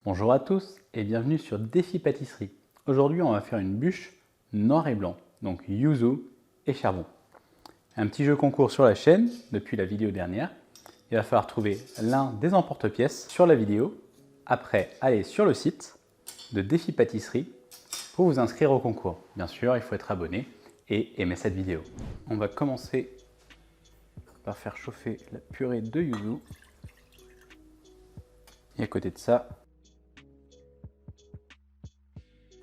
Bonjour à tous et bienvenue sur Défi Pâtisserie. Aujourd'hui, on va faire une bûche noir et blanc, donc yuzu et charbon. Un petit jeu concours sur la chaîne depuis la vidéo dernière. Il va falloir trouver l'un des emporte-pièces sur la vidéo. Après, allez sur le site de Défi Pâtisserie pour vous inscrire au concours. Bien sûr, il faut être abonné et aimer cette vidéo. On va commencer par faire chauffer la purée de yuzu. Et à côté de ça,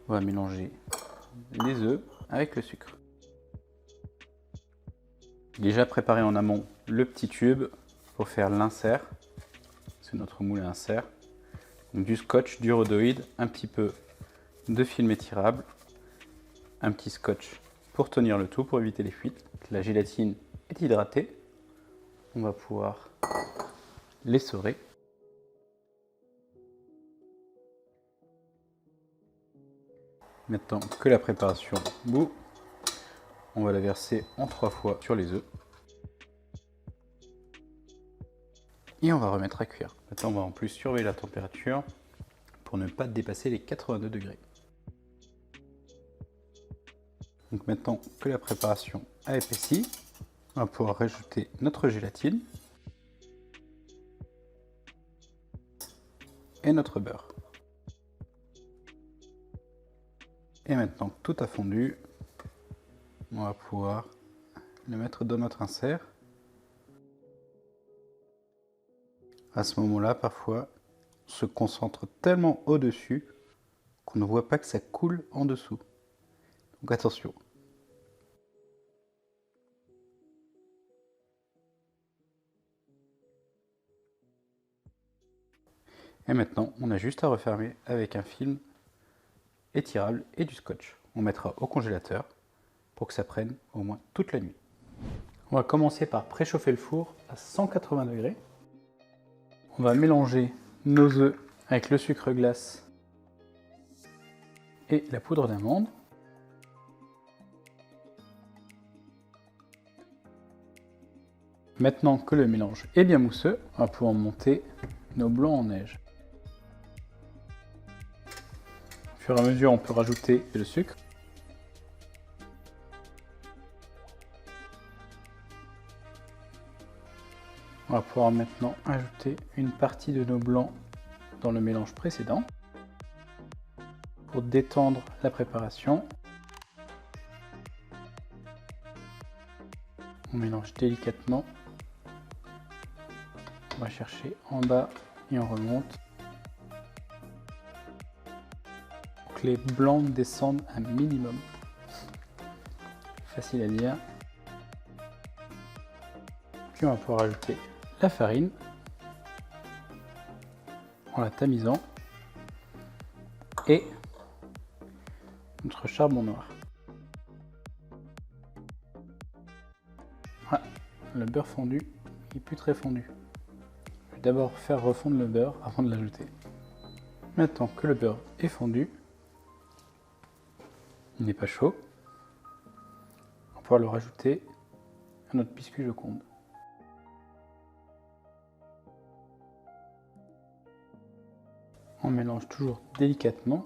on va mélanger les œufs avec le sucre. J'ai déjà préparé en amont le petit tube pour faire l'insert. C'est notre moule à insert. Donc du scotch, du rhodoïde, un petit peu de film étirable, un petit scotch pour tenir le tout, pour éviter les fuites. La gélatine est hydratée. On va pouvoir l'essorer. Maintenant que la préparation bout, on va la verser en 3 fois sur les œufs. Et on va remettre à cuire. Maintenant, on va en plus surveiller la température pour ne pas dépasser les 82 degrés. Donc maintenant que la préparation a épaissi, on va pouvoir rajouter notre gélatine et notre beurre. Et maintenant que tout a fondu, on va pouvoir le mettre dans notre insert. À ce moment-là, parfois, on se concentre tellement au-dessus qu'on ne voit pas que ça coule en dessous. Donc attention. Et maintenant, on a juste à refermer avec un film étirable et du scotch. On mettra au congélateur pour que ça prenne au moins toute la nuit. On va commencer par préchauffer le four à 180 degrés. On va mélanger nos œufs avec le sucre glace et la poudre d'amande. Maintenant que le mélange est bien mousseux, on va pouvoir monter nos blancs en neige. Au fur et à mesure, on peut rajouter le sucre. On va pouvoir maintenant ajouter une partie de nos blancs dans le mélange précédent pour détendre la préparation. On mélange délicatement. On va chercher en bas et on remonte pour que les blancs descendent un minimum. Facile à dire. Puis on va pouvoir ajouter la farine en la tamisant et notre charbon noir. Voilà, le beurre fondu est plus très fondu. Je vais d'abord faire refondre le beurre avant de l'ajouter. Maintenant que le beurre est fondu, il n'est pas chaud, on va pouvoir le rajouter à notre biscuit Joconde. On mélange toujours délicatement.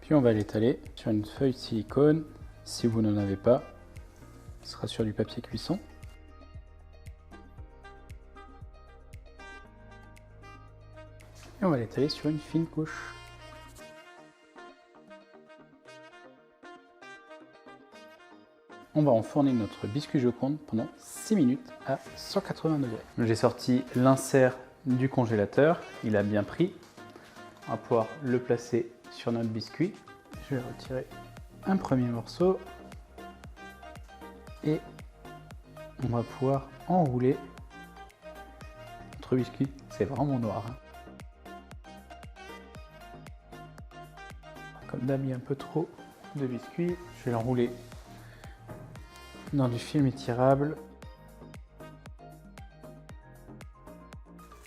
Puis on va l'étaler sur une feuille de silicone. Si vous n'en avez pas, ce sera sur du papier cuisson. Et on va l'étaler sur une fine couche. On va enfourner notre biscuit Joconde pendant 6 minutes à 180 degrés. J'ai sorti l'insert du congélateur, il a bien pris. On va pouvoir le placer sur notre biscuit. Je vais retirer un premier morceau et on va pouvoir enrouler notre biscuit. C'est vraiment noir. Comme d'hab, il y a un peu trop de biscuit. Je vais l'enrouler dans du film étirable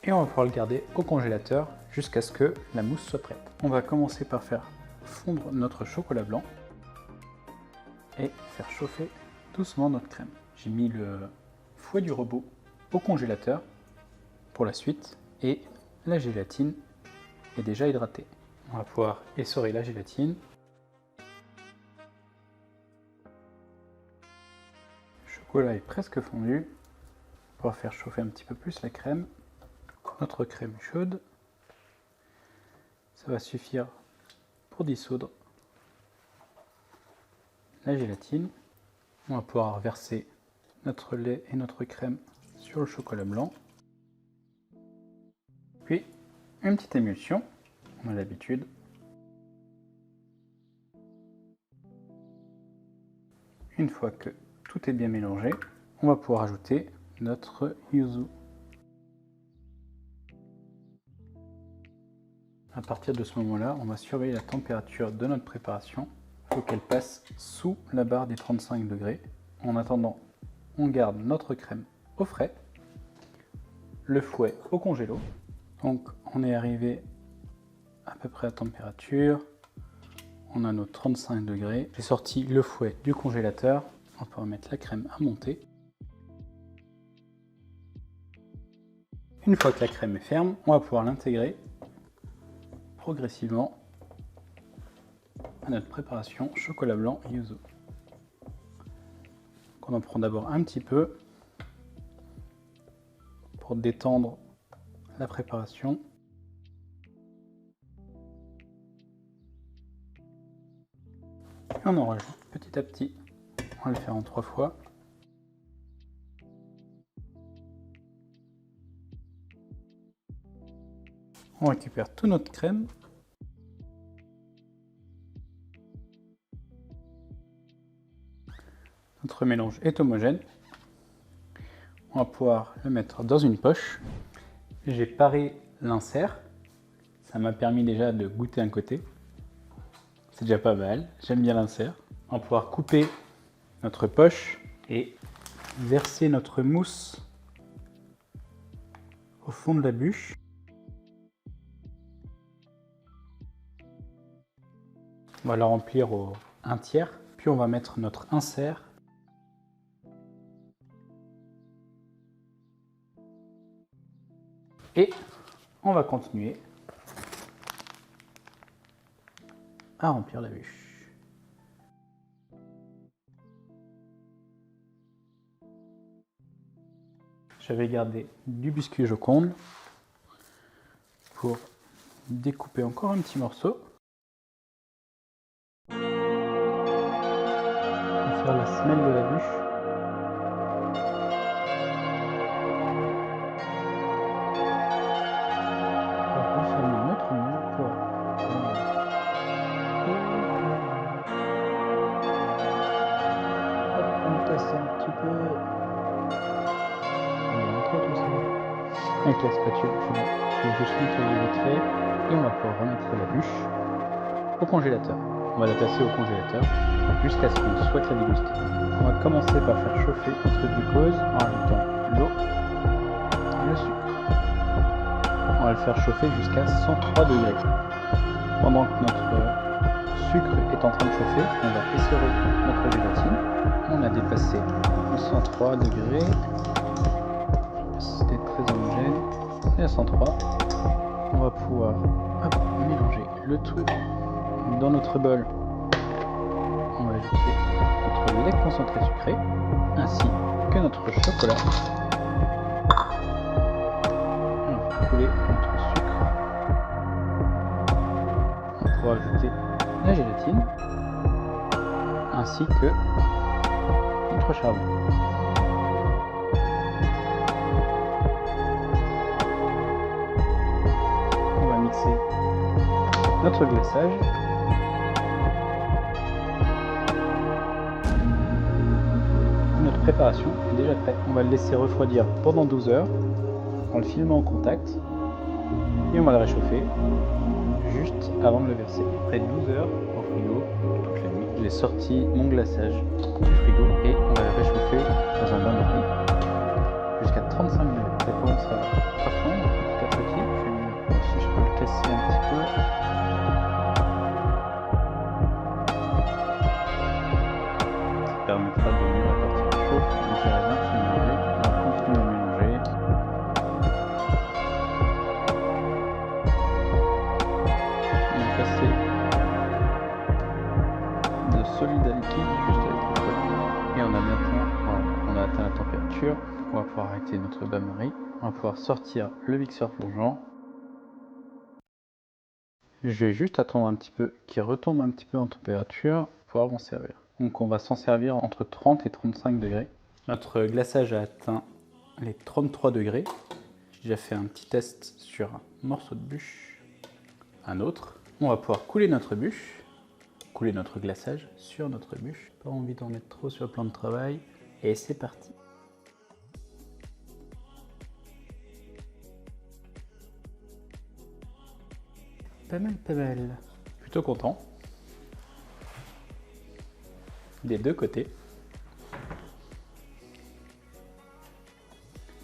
et on va pouvoir le garder au congélateur jusqu'à ce que la mousse soit prête. On va commencer par faire fondre notre chocolat blanc et faire chauffer doucement notre crème. J'ai mis le fouet du robot au congélateur pour la suite et la gélatine est déjà hydratée. On va pouvoir essorer la gélatine. Le chocolat est presque fondu. On va pouvoir faire chauffer un petit peu plus la crème. Notre crème est chaude. Ça va suffire pour dissoudre la gélatine. On va pouvoir verser notre lait et notre crème sur le chocolat blanc. Puis une petite émulsion, on a l'habitude. Une fois que tout est bien mélangé, on va pouvoir ajouter notre yuzu. À partir de ce moment-là, on va surveiller la température de notre préparation. Il faut qu'elle passe sous la barre des 35 degrés. En attendant, on garde notre crème au frais, le fouet au congélo. Donc on est arrivé à peu près à température. On a nos 35 degrés. J'ai sorti le fouet du congélateur. On va pouvoir mettre la crème à monter. Une fois que la crème est ferme, on va pouvoir l'intégrer progressivement à notre préparation chocolat blanc yuzu. On en prend d'abord un petit peu pour détendre la préparation. Et on en rajoute petit à petit. On va le faire en 3 fois. On récupère toute notre crème. Notre mélange est homogène. On va pouvoir le mettre dans une poche. J'ai paré l'insert. Ça m'a permis déjà de goûter un côté. C'est déjà pas mal. J'aime bien l'insert. On va pouvoir couper notre poche et verser notre mousse au fond de la bûche. On va la remplir au 1/3. Puis on va mettre notre insert. Et on va continuer à remplir la bûche. J'avais gardé du biscuit Joconde pour découper encore un petit morceau. On va faire la semelle de la bûche. Avec la spatule, je vais juste nettoyer vite fait et on va pouvoir remettre la bûche au congélateur. On va la passer au congélateur jusqu'à ce qu'on souhaite la déguster. On va commencer par faire chauffer notre glucose en rajoutant l'eau et le sucre. On va le faire chauffer jusqu'à 103 degrés. Pendant que notre sucre est en train de chauffer, on va essorer notre gélatine. On a dépassé les 103 degrés. C'était très homogène. Et à 103, on va pouvoir mélanger le tout dans notre bol. On va ajouter notre lait concentré sucré ainsi que notre chocolat. On va couler notre sucre. On va pouvoir ajouter la gélatine ainsi que notre charbon. On va mixer notre glaçage. Notre préparation est déjà prête. On va le laisser refroidir pendant 12 heures en le filmant en contact et on va le réchauffer juste avant de le verser. Après 12 heures au frigo, toute la nuit, j'ai sorti mon glaçage du frigo et on va le réchauffer dans un bain-marie jusqu'à 35 minutes. Ça commence à fondre petit à petit. Je vais si je peux le casser un petit peu. Ça permettra de mieux répartir le chaud. Donc j'ai rien qui est mélangé. On va continuer à mélanger. pouvoir arrêter notre bain-marie. On va pouvoir sortir le mixeur plongeant. Je vais juste attendre un petit peu qu'il retombe un petit peu en température pour pouvoir m'en servir. Donc on va s'en servir entre 30 et 35 degrés. Notre glaçage a atteint les 33 degrés. J'ai déjà fait un petit test sur un morceau de bûche. Un autre. On va pouvoir couler notre bûche, couler notre glaçage sur notre bûche. Pas envie d'en mettre trop sur le plan de travail. Et c'est parti. Pas mal, pas mal. Plutôt content. Des deux côtés.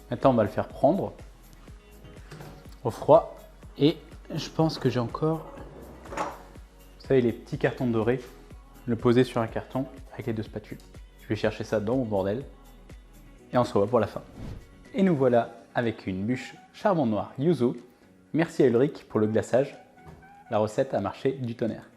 Maintenant, on va le faire prendre au froid. Et je pense que j'ai encore, vous savez, les petits cartons dorés. Le poser sur un carton avec les deux spatules. Je vais chercher ça dans mon bordel. Et on se revoit pour la fin. Et nous voilà avec une bûche charbon noir yuzu. Merci à Ulrich pour le glaçage. La recette a marché du tonnerre.